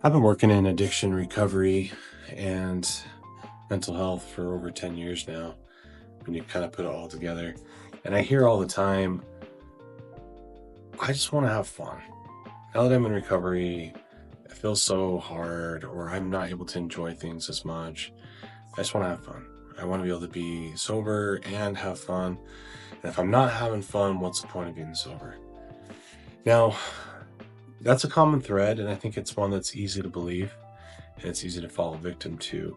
I've been working in addiction recovery and mental health for over 10 years now, when you kind of put it all together. And I hear all the time, I just want to have fun. Now that I'm in recovery, it feels so hard, or I'm not able to enjoy things as much. I just want to have fun. I want to be able to be sober and have fun. And if I'm not having fun, what's the point of being sober? Now, that's a common thread, and I think it's one that's easy to believe, and it's easy to fall victim to.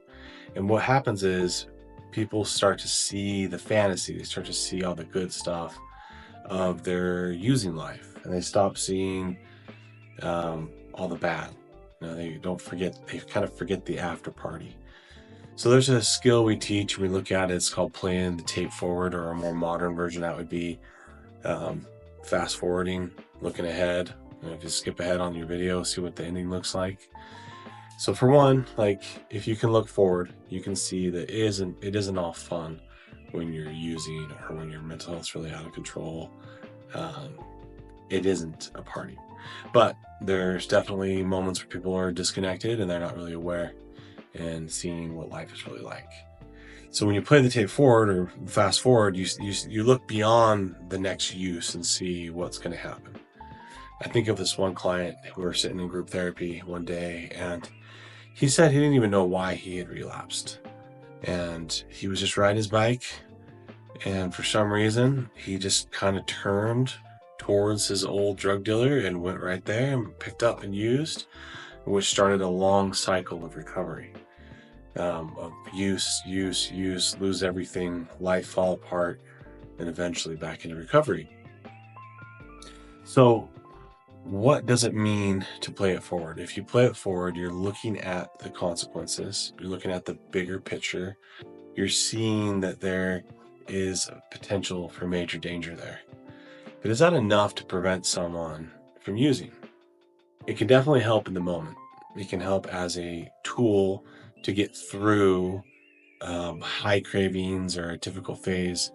And what happens is people start to see the fantasy, they start to see all the good stuff of their using life, and they stop seeing all the bad. They kind of forget the after party. So there's a skill we teach, we look at it, it's called playing the tape forward, or a more modern version that would be fast forwarding, looking ahead. If you skip ahead on your video, see what the ending looks like. So for one, like, if you can look forward, you can see that it isn't all fun when you're using, or when your mental health's really out of control. It isn't a party. But there's definitely moments where people are disconnected and they're not really aware and seeing what life is really like. So when you play the tape forward or fast forward, you look beyond the next use and see what's going to happen. I think of this one client who were sitting in group therapy one day, and he said he didn't even know why he had relapsed. And he was just riding his bike, and for some reason, he just kind of turned towards his old drug dealer and went right there and picked up and used, which started a long cycle of recovery. Of use, lose everything, life fall apart, and eventually back into recovery. So what does it mean to play it forward? If you play it forward, you're looking at the consequences, you're looking at the bigger picture, you're seeing that there is a potential for major danger there. But is that enough to prevent someone from using? It can definitely help in the moment. It can help as a tool to get through high cravings or a difficult phase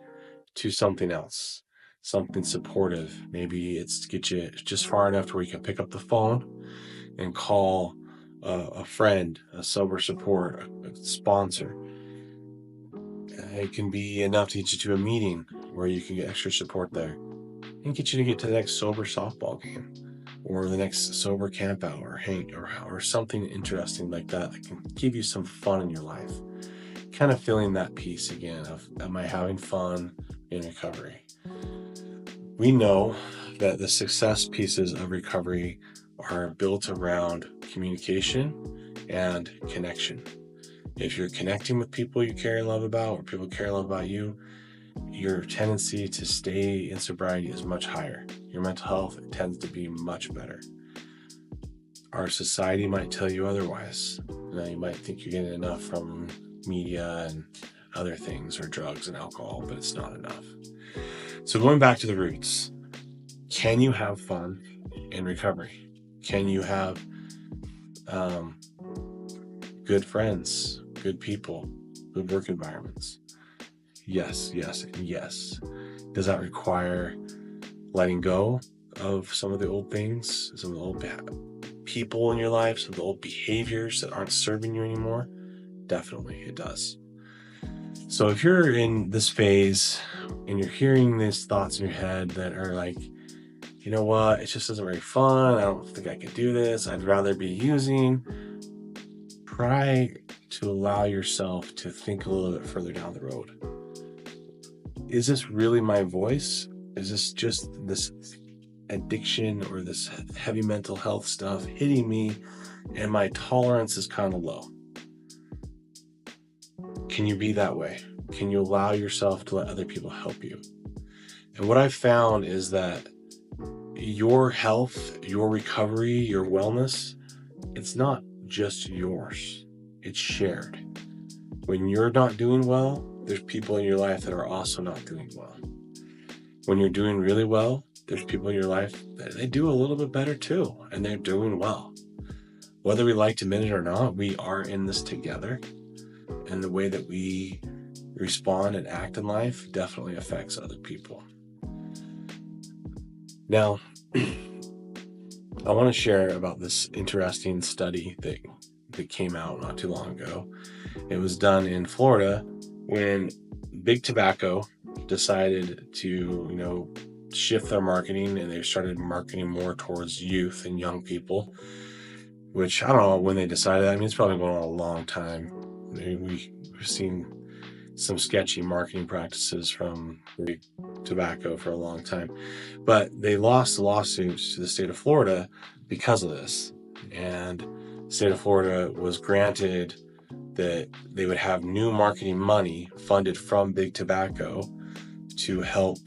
to something else, something supportive. Maybe it's to get you just far enough to where you can pick up the phone and call a friend, a sober support, a sponsor. It can be enough to get you to a meeting where you can get extra support there, and get you to get to the next sober softball game, or the next sober camp out, or something interesting like that can give you some fun in your life. Kind of feeling that peace again of, am I having fun in recovery? We know that the success pieces of recovery are built around communication and connection. If you're connecting with people you care and love about, or people care and love about you, your tendency to stay in sobriety is much higher. Your mental health tends to be much better. Our society might tell you otherwise. You might think you're getting enough from media and other things, or drugs and alcohol, but it's not enough. So going back to the roots, can you have fun in recovery? Can you have good friends, good people, good work environments? Yes, and yes. Does that require letting go of some of the old things, some of the old people in your life, some of the old behaviors that aren't serving you anymore? Definitely, it does. So if you're in this phase and you're hearing these thoughts in your head that are like, you know what, it just isn't very fun, I don't think I can do this, I'd rather be using, try to allow yourself to think a little bit further down the road. Is this really my voice? Is this just this addiction or this heavy mental health stuff hitting me, and my tolerance is kind of low? Can you be that way? Can you allow yourself to let other people help you? And what I've found is that your health, your recovery, your wellness, it's not just yours. It's shared. When you're not doing well, there's people in your life that are also not doing well. When you're doing really well, there's people in your life that they do a little bit better too, and they're doing well. Whether we like to admit it or not, we are in this together, and the way that we respond and act in life definitely affects other people. Now, I want to share about this interesting study that came out not too long ago. It was done in Florida when Big Tobacco decided to, shift their marketing, and they started marketing more towards youth and young people, which I don't know when they decided. I mean, it's probably going on a long time. We've seen some sketchy marketing practices from Big Tobacco for a long time, but they lost the lawsuits to the state of Florida because of this. And the state of Florida was granted that they would have new marketing money funded from Big Tobacco to help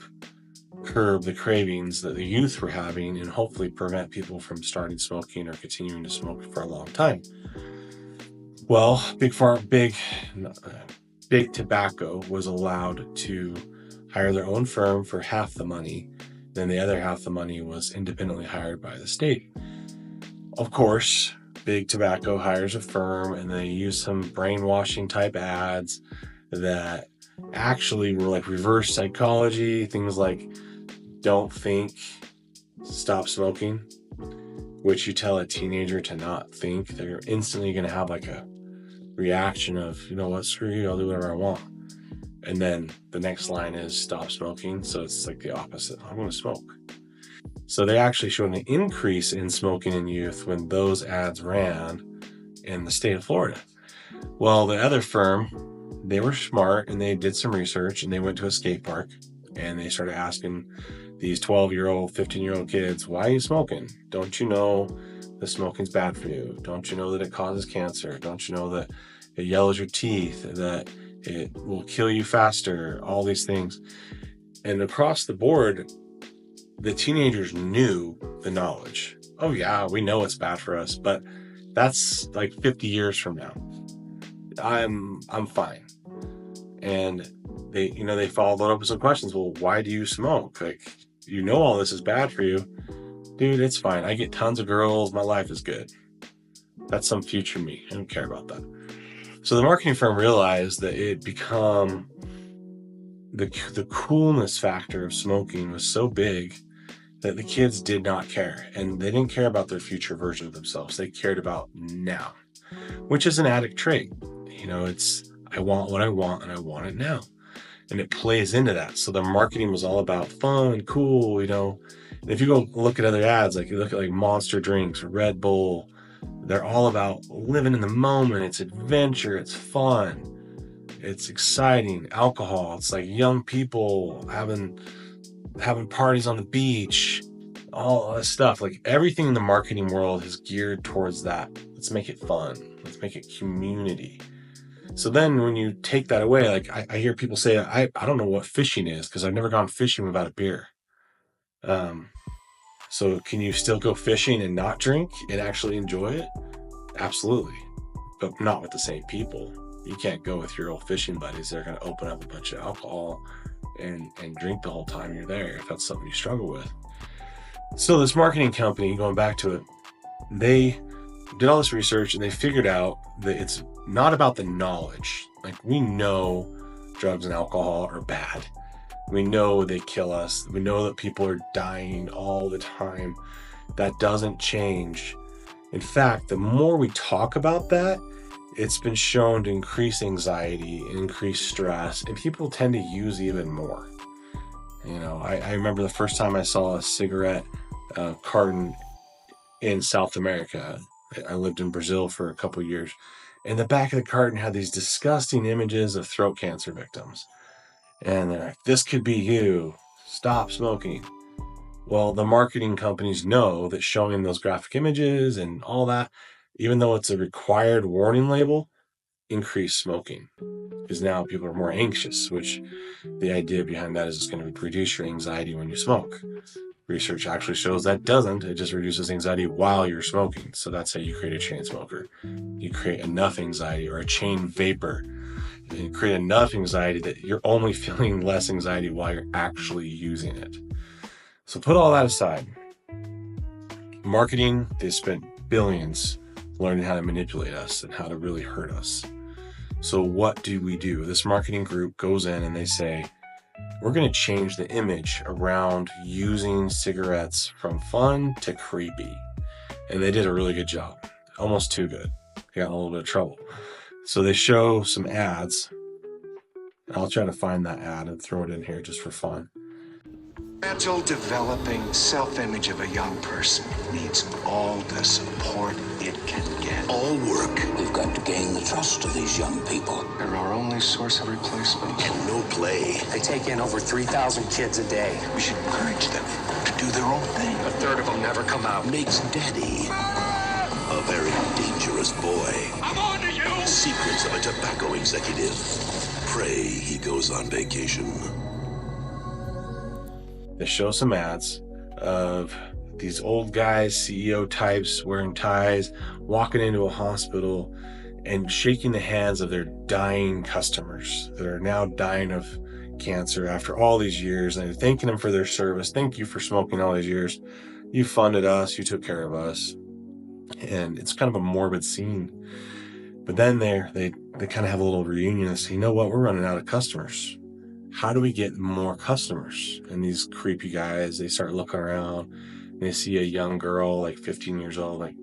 curb the cravings that the youth were having and hopefully prevent people from starting smoking or continuing to smoke for a long time. Well, Big Tobacco was allowed to hire their own firm for half the money. Then the other half the money was independently hired by the state. Of course, Big Tobacco hires a firm, and they use some brainwashing type ads that actually were like reverse psychology, things like don't think, stop smoking, which you tell a teenager to not think, they're instantly going to have like a reaction of, you know what, screw you, I'll do whatever I want. And then the next line is stop smoking. So it's like the opposite. I'm going to smoke. So they actually showed an increase in smoking in youth when those ads ran in the state of Florida. Well, the other firm, they were smart, and they did some research, and they went to a skate park, and they started asking these 12-year-old, 15-year-old kids, why are you smoking? Don't you know that smoking's bad for you? Don't you know that it causes cancer? Don't you know that it yellows your teeth, that it will kill you faster, all these things? And across the board, the teenagers knew the knowledge. Oh yeah, we know it's bad for us, but that's like 50 years from now. I'm fine. And they followed up with some questions. Well, why do you smoke? Like, you know all this is bad for you. Dude, it's fine. I get tons of girls. My life is good. That's some future me. I don't care about that. So the marketing firm realized that it become the coolness factor of smoking was so big that the kids did not care. And they didn't care about their future version of themselves. They cared about now, which is an addict trait. It's I want what I want, and I want it now. And it plays into that. So the marketing was all about fun, cool, And if you go look at other ads, like you look at like Monster drinks, Red Bull, they're all about living in the moment. It's adventure, it's fun, it's exciting. Alcohol, it's like young people having parties on the beach, all that stuff. Like everything in the marketing world is geared towards that. Let's make it fun. Let's make it community. So then when you take that away, like I hear people say, I don't know what fishing is because I've never gone fishing without a beer. So can you still go fishing and not drink and actually enjoy it? Absolutely. But not with the same people. You can't go with your old fishing buddies. They're going to open up a bunch of alcohol and drink the whole time you're there, if that's something you struggle with. So this marketing company, going back to it, they did all this research, and they figured out that it's not about the knowledge. Like, we know drugs and alcohol are bad. We know they kill us. We know that people are dying all the time. That doesn't change. In fact, the more we talk about that, it's been shown to increase anxiety, increase stress, and people tend to use even more. I remember the first time I saw a cigarette carton in South America. I lived in Brazil for a couple of years. And the back of the carton had these disgusting images of throat cancer victims. And they're like, this could be you. Stop smoking. Well, the marketing companies know that showing those graphic images and all that, even though it's a required warning label, increase smoking. Because now people are more anxious, which the idea behind that is it's going to reduce your anxiety when you smoke. Research actually shows that doesn't. It just reduces anxiety while you're smoking. So that's how you create a chain smoker. You create enough anxiety, or a chain vapor. You create enough anxiety that you're only feeling less anxiety while you're actually using it. So put all that aside. Marketing, they spent billions learning how to manipulate us and how to really hurt us. So what do we do? This marketing group goes in and they say, we're going to change the image around using cigarettes from fun to creepy. And they did a really good job, almost too good. They got in a little bit of trouble. So they show some ads. I'll try to find that ad and throw it in here just for fun. Gradual developing self-image of a young person needs all the support it can get. All work. We've got to gain the trust of these young people. They're our only source of replacement. And no play. They take in over 3,000 kids a day. We should encourage them to do their own thing. A third of them never come out. Makes Daddy a very dangerous boy. I'm on to you! Secrets of a tobacco executive. Pray he goes on vacation. They show some ads of these old guys, CEO types, wearing ties, walking into a hospital and shaking the hands of their dying customers that are now dying of cancer after all these years. And they're thanking them for their service. Thank you for smoking all these years. You funded us. You took care of us. And it's kind of a morbid scene. But then they kind of have a little reunion and say, you know what? We're running out of customers. How do we get more customers? And these creepy guys, they start looking around and they see a young girl, like 15 years old, like,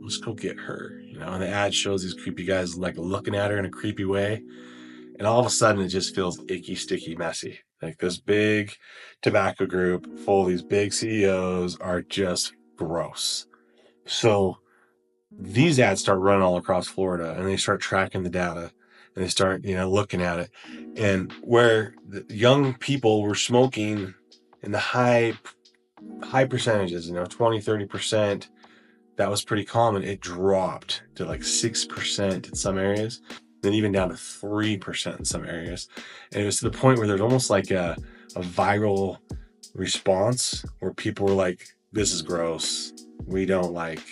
let's go get her, you know? And the ad shows these creepy guys like looking at her in a creepy way. And all of a sudden it just feels icky, sticky, messy. Like this big tobacco group full of these big CEOs are just gross. So these ads start running all across Florida and they start tracking the data. And they start, looking at it. And where the young people were smoking in the high percentages, 20, 30%, that was pretty common. It dropped to like 6% in some areas, then even down to 3% in some areas. And it was to the point where there's almost like a viral response where people were like, this is gross. We don't like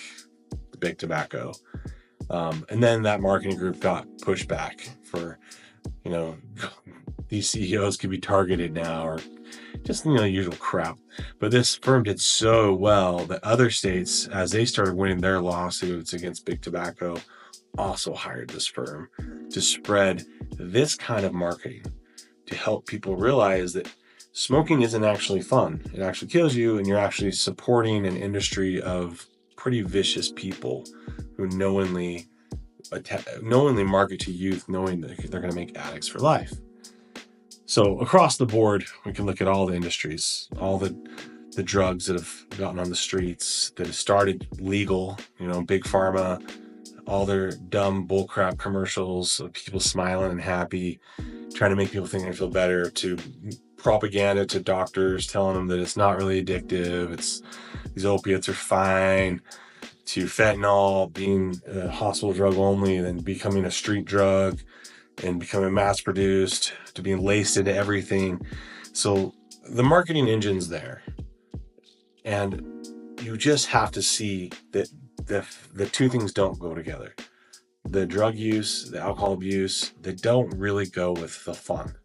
the big tobacco. And then that marketing group got pushed back for, these CEOs could be targeted now or just, usual crap. But this firm did so well that other states, as they started winning their lawsuits against big tobacco, also hired this firm to spread this kind of marketing to help people realize that smoking isn't actually fun. It actually kills you, and you're actually supporting an industry of pretty vicious people who knowingly market to youth, knowing that they're going to make addicts for life. So across the board, we can look at all the industries, all the drugs that have gotten on the streets, that have started legal, big pharma, all their dumb bullcrap commercials of people smiling and happy, trying to make people think they feel better, to propaganda to doctors telling them that it's not really addictive, these opiates are fine, to fentanyl being a hospital drug only, then becoming a street drug and becoming mass produced, to being laced into everything. So the marketing engine's there. And you just have to see that the two things don't go together. The drug use, the alcohol abuse, they don't really go with the fun.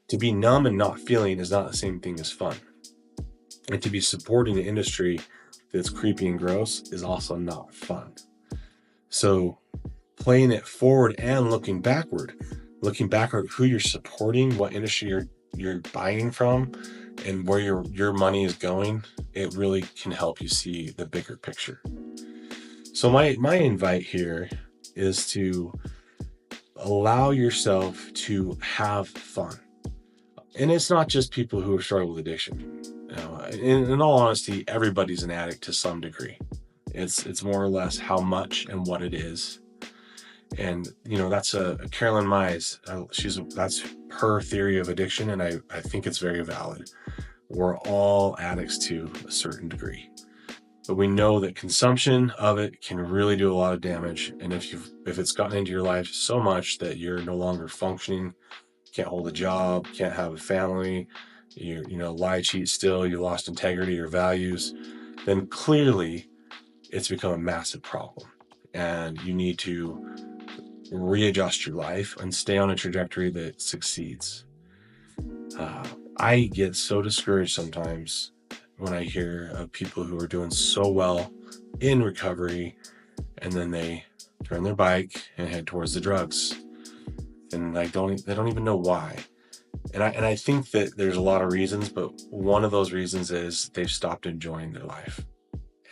To be numb and not feeling is not the same thing as fun. And to be supporting the industry that's creepy and gross is also not fun. So playing it forward and looking backward who you're supporting, what industry you're buying from, and where your money is going, it really can help you see the bigger picture. So my invite here is to allow yourself to have fun. And it's not just people who are struggling with addiction. In all honesty, everybody's an addict to some degree. It's more or less how much and what it is. And, that's a Carolyn Mize. That's her theory of addiction. And I think it's very valid. We're all addicts to a certain degree. But we know that consumption of it can really do a lot of damage. And if it's gotten into your life so much that you're no longer functioning, can't hold a job, can't have a family, you lie, cheat, steal, you lost integrity or values, then clearly it's become a massive problem. And you need to readjust your life and stay on a trajectory that succeeds. I get so discouraged sometimes when I hear of people who are doing so well in recovery and then they turn their bike and head towards the drugs. And they don't even know why. And I think that there's a lot of reasons, but one of those reasons is they've stopped enjoying their life.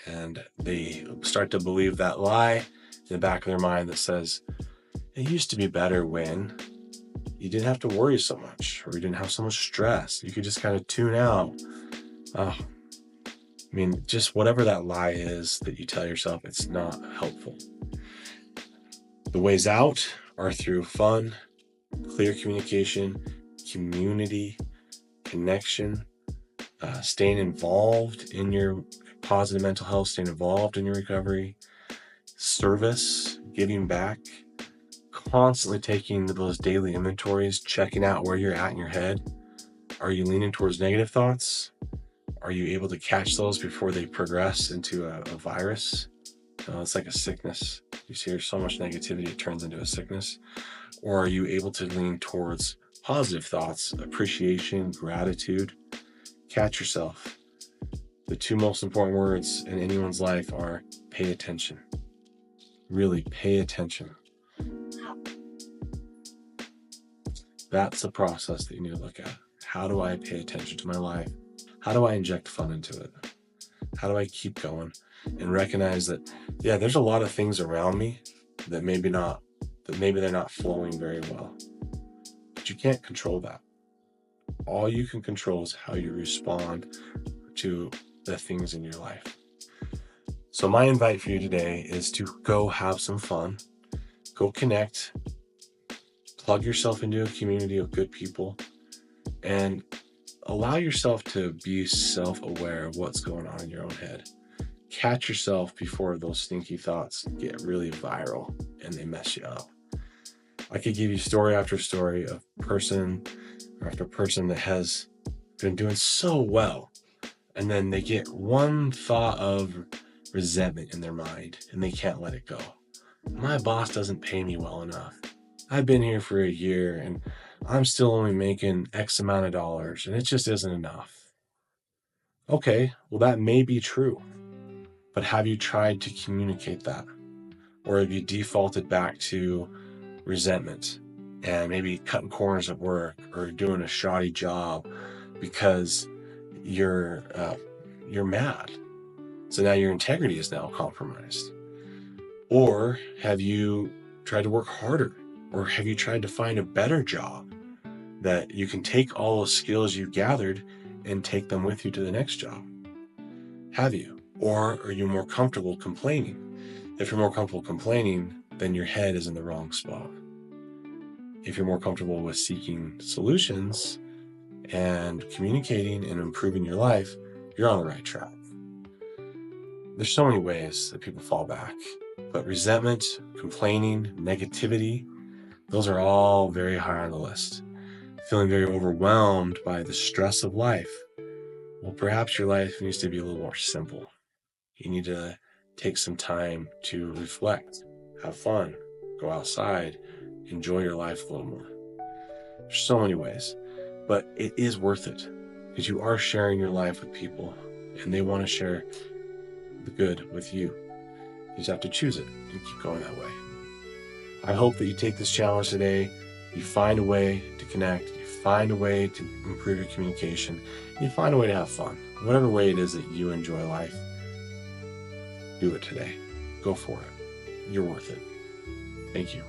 And they start to believe that lie in the back of their mind that says, it used to be better when you didn't have to worry so much, or you didn't have so much stress. You could just kind of tune out. Just whatever that lie is that you tell yourself, it's not helpful. The ways out are through fun, clear communication, community, connection, staying involved in your positive mental health, staying involved in your recovery, service, giving back, constantly taking those daily inventories, checking out where you're at in your head. Are you leaning towards negative thoughts? Are you able to catch those before they progress into a virus? It's like a sickness. You see, there's so much negativity, it turns into a sickness. Or are you able to lean towards positive thoughts, appreciation, gratitude? Catch yourself. The two most important words in anyone's life are pay attention. Really pay attention. That's the process that you need to look at. How do I pay attention to my life? How do I inject fun into it? How do I keep going and recognize that, yeah, there's a lot of things around me that maybe they're not flowing very well, but you can't control that. All you can control is how you respond to the things in your life. So my invite for you today is to go have some fun, go connect, plug yourself into a community of good people, and allow yourself to be self-aware of what's going on in your own head. Catch yourself before those stinky thoughts get really viral and they mess you up. I could give you story after story of person after person that has been doing so well, and then they get one thought of resentment in their mind and they can't let it go. My boss doesn't pay me well enough. I've been here for a year and I'm still only making X amount of dollars and it just isn't enough. Okay, well, that may be true, but have you tried to communicate that? Or have you defaulted back to resentment and maybe cutting corners at work or doing a shoddy job because you're mad? So now your integrity is now compromised. Or have you tried to work harder? Or have you tried to find a better job that you can take all those skills you gathered and take them with you to the next job? Have you? Or are you more comfortable complaining? If you're more comfortable complaining, then your head is in the wrong spot. If you're more comfortable with seeking solutions and communicating and improving your life, you're on the right track. There's so many ways that people fall back, but resentment, complaining, negativity, those are all very high on the list. Feeling very overwhelmed by the stress of life. Well, perhaps your life needs to be a little more simple. You need to take some time to reflect, have fun, go outside, enjoy your life a little more. There's so many ways, but it is worth it because you are sharing your life with people and they want to share the good with you. You just have to choose it and keep going that way. I hope that you take this challenge today, you find a way to connect, you find a way to improve your communication, you find a way to have fun. Whatever way it is that you enjoy life, do it today. Go for it. You're worth it. Thank you.